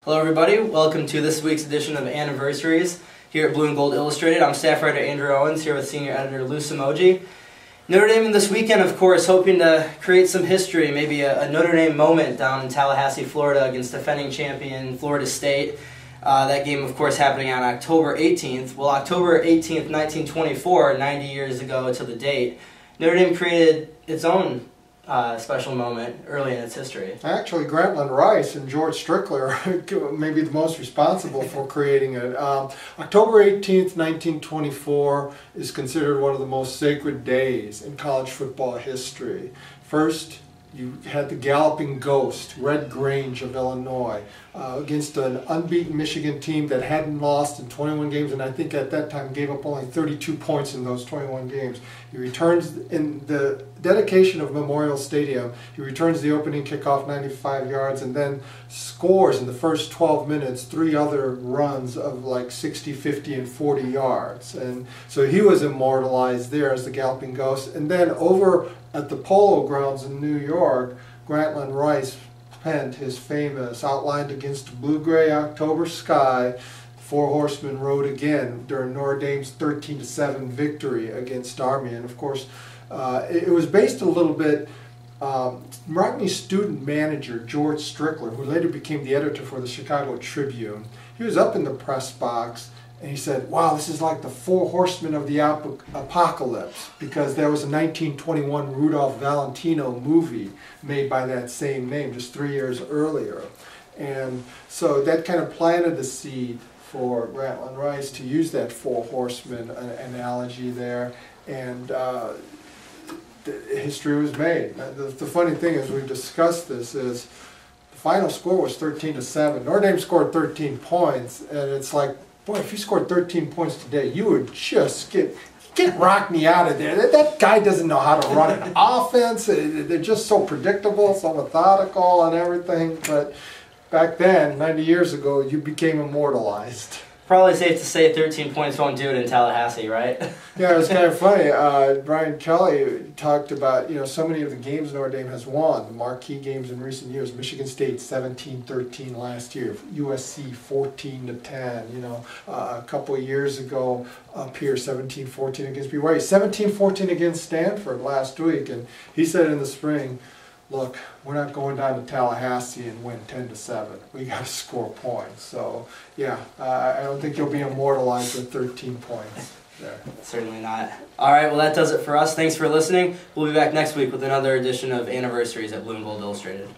Hello everybody, welcome to this week's edition of Anniversaries here at Blue and Gold Illustrated. I'm staff writer Andrew Owens here with senior editor Lou Emoji. Notre Dame this weekend, of course, hoping to create some history, maybe a Notre Dame moment down in Tallahassee, Florida against defending champion Florida State. That game, of course, happening on October 18th. Well, October 18th, 1924, 90 years ago to the date, Notre Dame created its own special moment early in its history. Actually, Grantland Rice and George Strickler are maybe the most responsible for creating it. October 18th, 1924 is considered one of the most sacred days in college football history. First, you had the Galloping Ghost, Red Grange of Illinois, against an unbeaten Michigan team that hadn't lost in 21 games, and I think at that time gave up only 32 points in those 21 games. He returns in the dedication of Memorial Stadium. He returns the opening kickoff 95 yards and then scores in the first 12 minutes 3 other runs of like 60, 50, and 40 yards. And so he was immortalized there as the Galloping Ghost. And then over at the Polo Grounds in New York, Grantland Rice penned his famous "Outlined against a blue-gray October sky, Four Horsemen rode again" during Notre Dame's 13-7 victory against Army. And of course, it was based a little bit. Rockney's student manager, George Strickler, who later became the editor for the Chicago Tribune, he was up in the press box and he said, "Wow, this is like the Four Horsemen of the Apocalypse," because there was a 1921 Rudolph Valentino movie made by that same name just 3 years earlier. And so that kind of planted the seed for Grantland Rice to use that Four Horsemen analogy there, and history was made. The funny thing is, we've discussed this, is the final score was 13-7. Notre Dame scored 13 points, and it's like, boy, if you scored 13 points today, you would just get Rockney out of there. That guy doesn't know how to run an offense. They're just so predictable, so methodical and everything. But back then, 90 years ago, you became immortalized. Probably safe to say 13 points won't do it in Tallahassee, right? Yeah, it was kind of funny. Brian Kelly talked about, so many of the games Notre Dame has won, the marquee games in recent years. Michigan State 17-13 last year, USC 14-10. A couple of years ago up here, 17-14 against BYU, 17-14 against Stanford last week. And he said in the spring, "Look, we're not going down to Tallahassee and win 10-7. We got to score points." So, yeah, I don't think you'll be immortalized with 13 points there. Certainly not. All right, well, that does it for us. Thanks for listening. We'll be back next week with another edition of Anniversaries at Blue and Gold Illustrated.